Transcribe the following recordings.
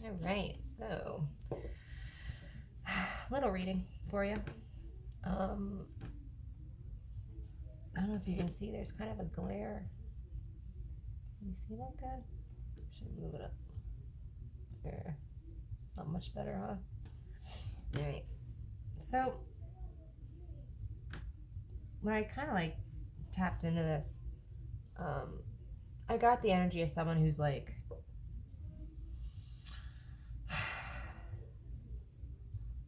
All right, so little reading for you. I don't know if you can see, there's kind of a glare. Can you see that good? Should move it up. There. It's not much better, huh? All right. So when I kind of like tapped into this, I got the energy of someone who's like,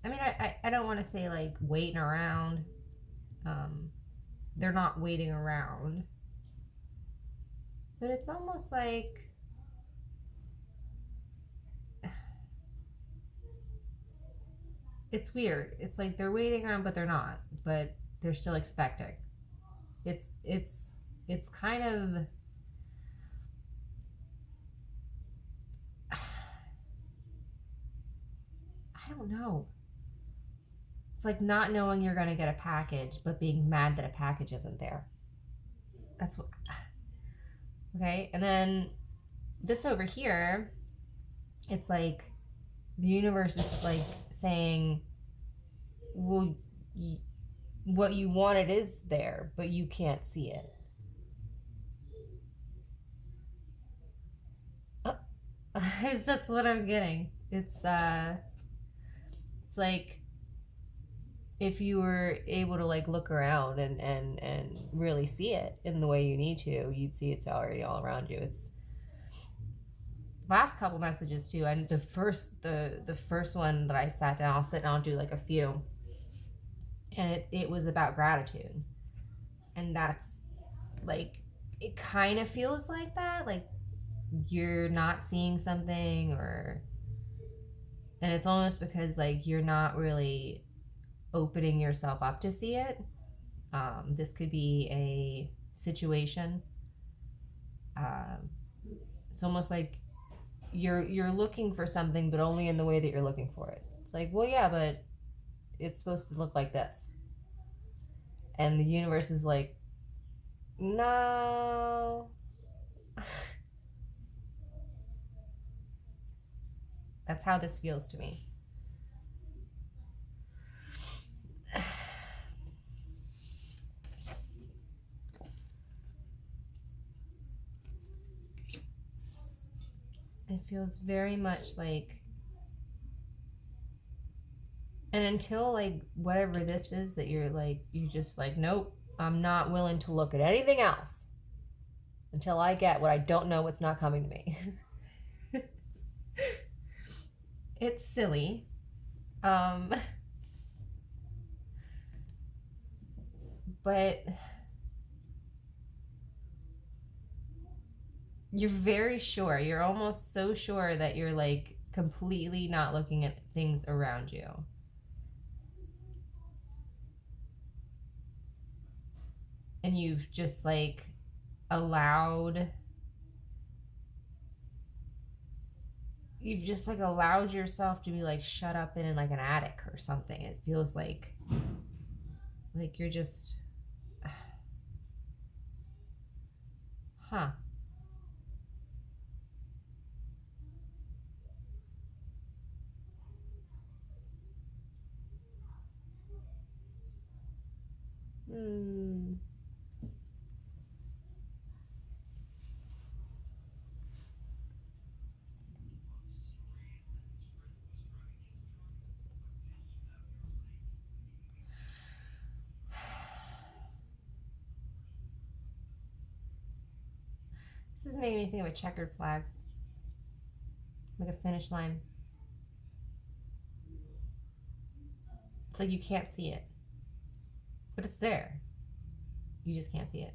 I mean, I don't want to say like waiting around. They're not waiting around, but it's almost like it's weird. It's like they're waiting around, but they're not. But they're still expecting. It's kind of I don't know. It's like not knowing you're going to get a package, but being mad that a package isn't there. That's what. Okay, and then this over here, it's like the universe is like saying, well, what you wanted is there, but you can't see it. That's what I'm getting. It's like if you were able to like look around and really see it in the way you need to, you'd see it's already all around you. It's last couple messages too, and the first one that I sat down, I'll sit down and do like a few, and it was about gratitude, and that's like it kind of feels like that, like you're not seeing something, or and it's almost because like you're not really opening yourself up to see it. This could be a situation. It's almost like you're looking for something, but only in the way that you're looking for it. It's like, well, yeah, but it's supposed to look like this, and the universe is like, no. That's how this feels to me. It feels very much like, and until like whatever this is that you're like, you just like, nope, I'm not willing to look at anything else until I get what I don't know, what's not coming to me. It's silly. But you're very sure. You're almost so sure that you're like completely not looking at things around you. And you've just like allowed yourself to be like shut up in like an attic or something. It feels like you're just huh. Hmm. This is making me think of a checkered flag, like a finish line. It's like you can't see it, but it's there. You just can't see it.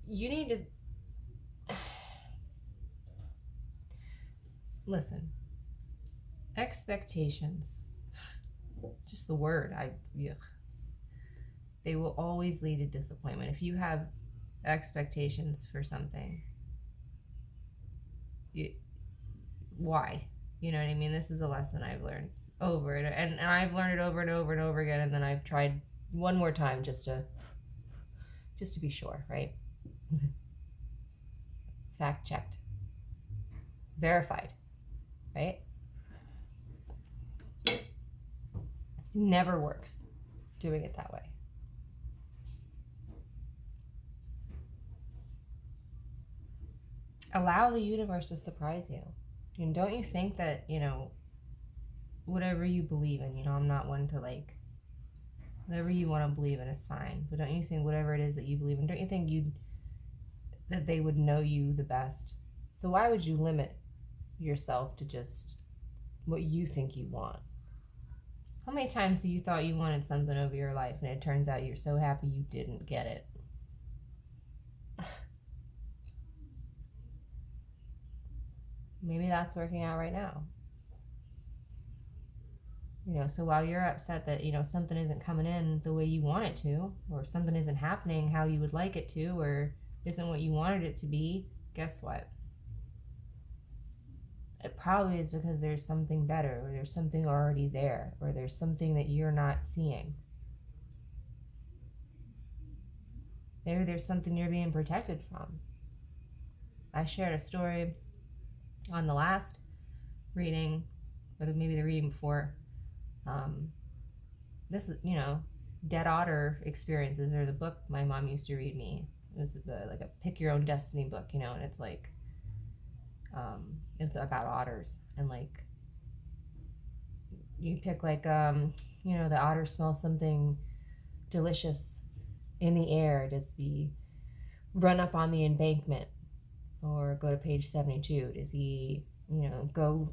You need to listen. Expectations, just the word, they will always lead to disappointment. If you have expectations for something, why? You know what I mean? This is a lesson I've learned over it, and I've learned it over and over and over again, and then I've tried one more time just to be sure, right? Fact checked, verified, right? Never works doing it that way. Allow the universe to surprise you. And don't you think that, whatever you believe in, I'm not one to like, whatever you want to believe in is fine. But don't you think whatever it is that you believe in, don't you think that they would know you the best? So why would you limit yourself to just what you think you want? How many times have you thought you wanted something over your life and it turns out you're so happy you didn't get it? Maybe that's working out right now. So while you're upset that, something isn't coming in the way you want it to, or something isn't happening how you would like it to, or isn't what you wanted it to be, guess what? It probably is because there's something better, or there's something already there, or there's something that you're not seeing. Maybe there's something you're being protected from. I shared a story on the last reading, or maybe the reading before. This is, Dead Otter Experiences, or the book my mom used to read me. It was like a pick your own destiny book, and it's like, it was about otters, and like, you pick like, the otter smells something delicious in the air. Does he run up on the embankment or go to page 72? Does he, go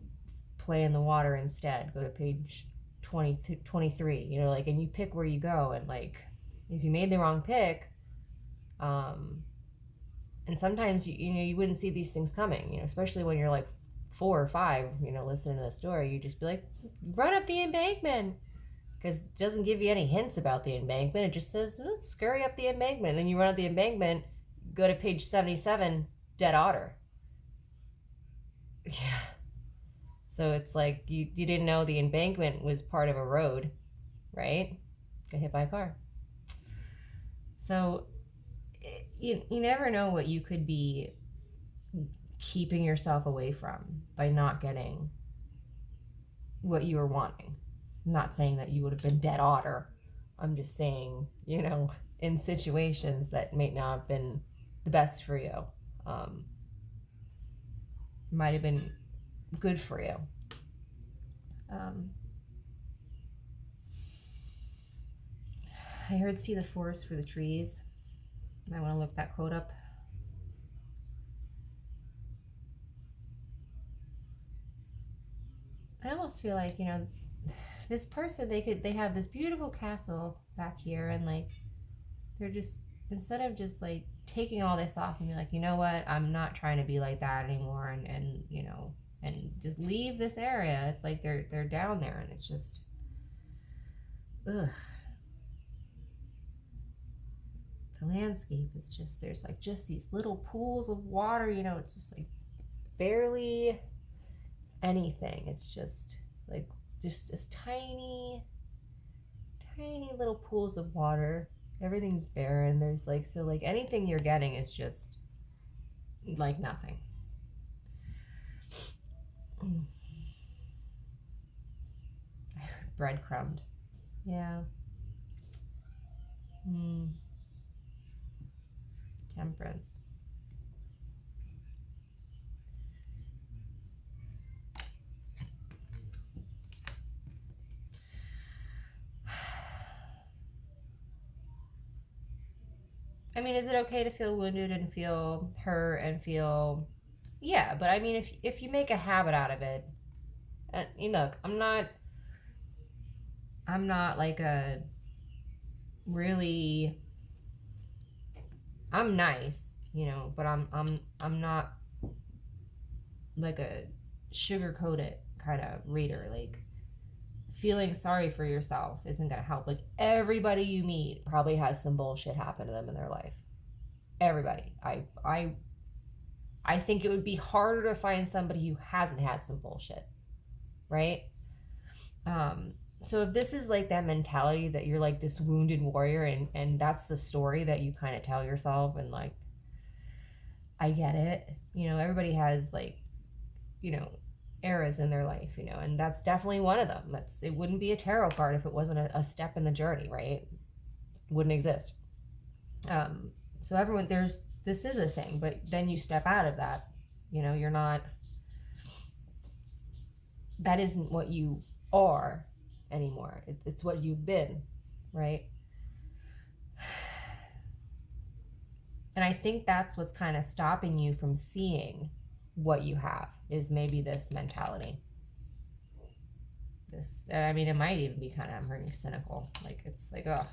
play in the water instead? Go to page 23, and you pick where you go, and like, if you made the wrong pick, and sometimes you wouldn't see these things coming, especially when you're like 4 or 5, listening to the story, you just be like, run up the embankment, because it doesn't give you any hints about the embankment. It just says, let's scurry up the embankment, and then you run up the embankment, go to page 77, dead otter. Yeah. So it's like you didn't know the embankment was part of a road, right? Got hit by a car. So you never know what you could be keeping yourself away from by not getting what you were wanting. I'm not saying that you would have been dead otter. I'm just saying, in situations that may not have been the best for you, might have been good for you. I heard see the forest for the trees. I want to look that quote up. I almost feel like, this person, they have this beautiful castle back here, and like, they're just, instead of just like taking all this off and be like, you know what, I'm not trying to be like that anymore, and and just leave this area. It's like they're down there, and it's just, ugh. The landscape is just, there's like just these little pools of water, it's just like barely anything. It's just like this tiny little pools of water. Everything's barren. There's like, so like anything you're getting is just like nothing. Breadcrumbed. Yeah. Temperance. I mean, is it okay to feel wounded and feel hurt and feel, yeah, but I mean, if you make a habit out of it, and look, I'm not like a really, I'm nice, but I'm not like a sugar-coated kind of reader. Like, feeling sorry for yourself isn't gonna help. Like, everybody you meet probably has some bullshit happen to them in their life. Everybody. I think it would be harder to find somebody who hasn't had some bullshit, right? So if this is like that mentality that you're like this wounded warrior, and that's the story that you kind of tell yourself, and like, I get it. Everybody has like, you know, eras in their life, and that's definitely one of them. It wouldn't be a tarot card if it wasn't a step in the journey, right? It wouldn't exist. So everyone, this is a thing, but then you step out of that. You're not, that isn't what you are anymore. It's what you've been, right? And I think that's what's kind of stopping you from seeing what you have, is maybe this mentality. I mean, it might even be kind of, I'm hearing cynical. Like, it's like, oh,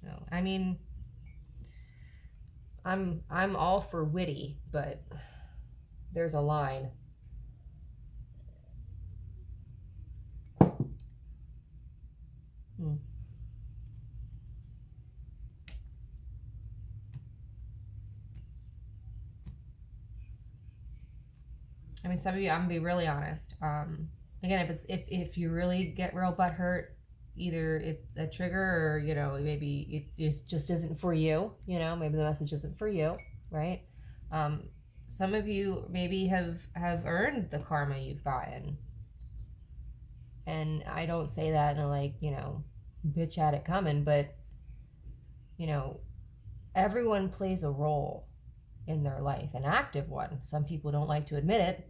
no. I mean, I'm all for witty, but there's a line. I mean, some of you, I'm gonna be really honest. Again, if you really get real butt hurt, either it's a trigger, or maybe it just isn't for you. Maybe the message isn't for you, right? Some of you maybe have earned the karma you've gotten, and I don't say that in a like bitch at it coming, but everyone plays a role in their life, an active one. Some people don't like to admit it,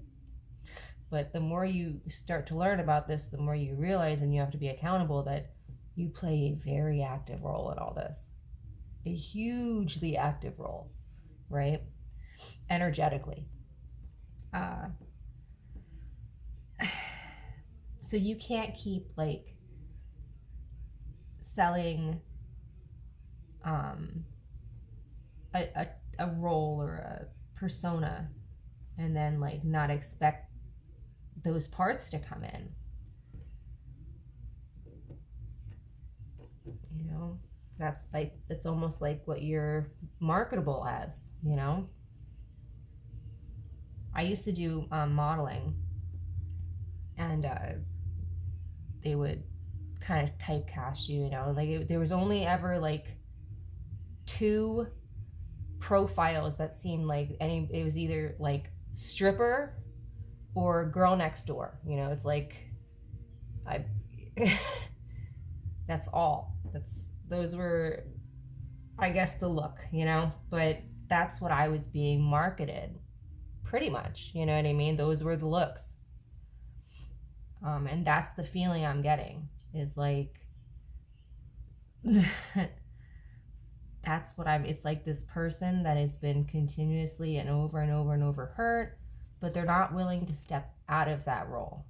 but the more you start to learn about this, the more you realize, and you have to be accountable, that you play a very active role in all this. A hugely active role, right? Energetically. So you can't keep like selling a role or a persona and then like not expect those parts to come in. That's like, it's almost like what you're marketable as. I used to do modeling, and they would kind of typecast you. Like there was only ever like 2 profiles that seemed like it was either like stripper or girl next door. It's like, I that's all. Those were, I guess, the look, but that's what I was being marketed, pretty much. You know what I mean? Those were the looks. And that's the feeling I'm getting, is like, that's what it's like this person that has been continuously and over and over and over hurt, but they're not willing to step out of that role.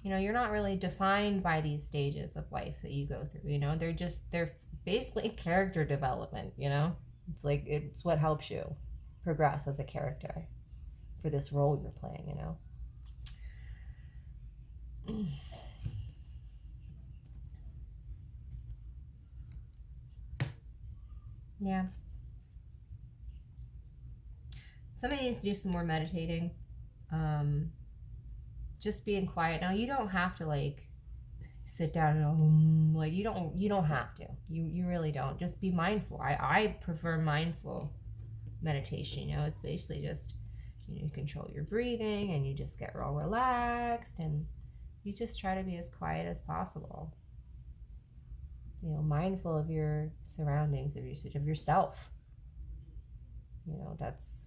You're not really defined by these stages of life that you go through. They're basically character development. It's like, it's what helps you progress as a character for this role you're playing. Yeah. Somebody needs to do some more meditating. Just being quiet. Now, you don't have to like sit down and like, you don't have to. You really don't. Just be mindful. I prefer mindful meditation. It's basically just, you control your breathing, and you just get real relaxed, and you just try to be as quiet as possible. Mindful of your surroundings, of yourself. That's,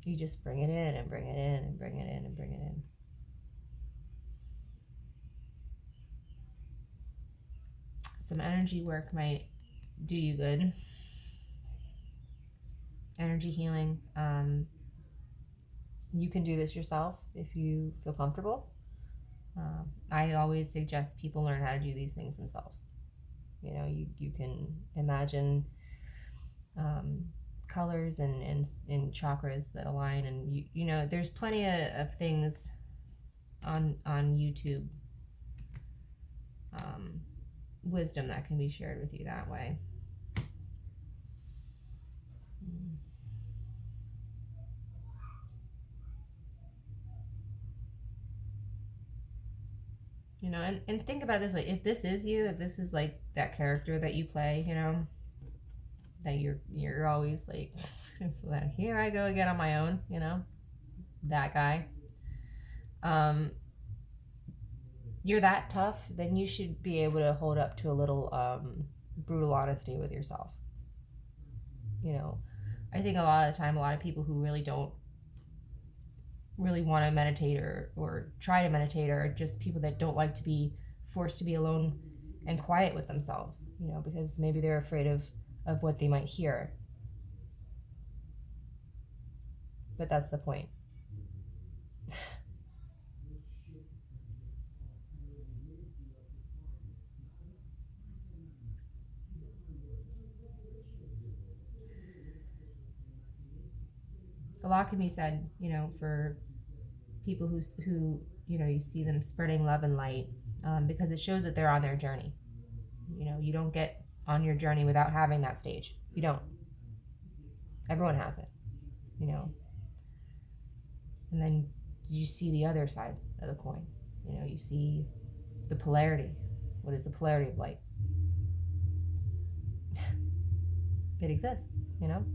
you just bring it in and bring it in and bring it in and bring it in. Some energy work might do you good. Energy healing. You can do this yourself if you feel comfortable. I always suggest people learn how to do these things themselves. You can imagine colors and chakras that align, and there's plenty of things on YouTube wisdom that can be shared with you that way. You know, and think about it this way: if this is you, if this is like that character that you play, you know, that you're always like, here I go again on my own, you know, that guy. You're that tough, then you should be able to hold up to a little brutal honesty with yourself. You know, I think a lot of the time, a lot of people who really don't really want to meditate or try to meditate are just people that don't like to be forced to be alone and quiet with themselves, you know, because maybe they're afraid of what they might hear. But that's the point. A lot can be said, you know, for people who you know, you see them spreading love and light, because it shows that they're on their journey. You know, you don't get on your journey without having that stage. You don't. Everyone has it, you know. And then you see the other side of the coin. You know, you see the polarity. What is the polarity of light? It exists, you know.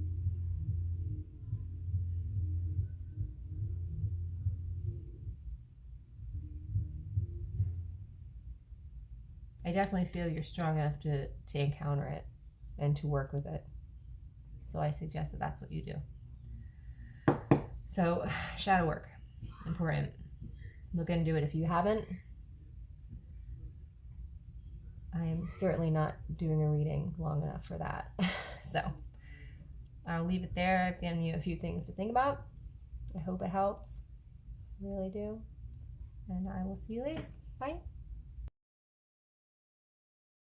I definitely feel you're strong enough to encounter it and to work with it. So I suggest that that's what you do. So, shadow work, important. Look into it if you haven't. I am certainly not doing a reading long enough for that. So, I'll leave it there. I've given you a few things to think about. I hope it helps. I really do. And I will see you later. Bye.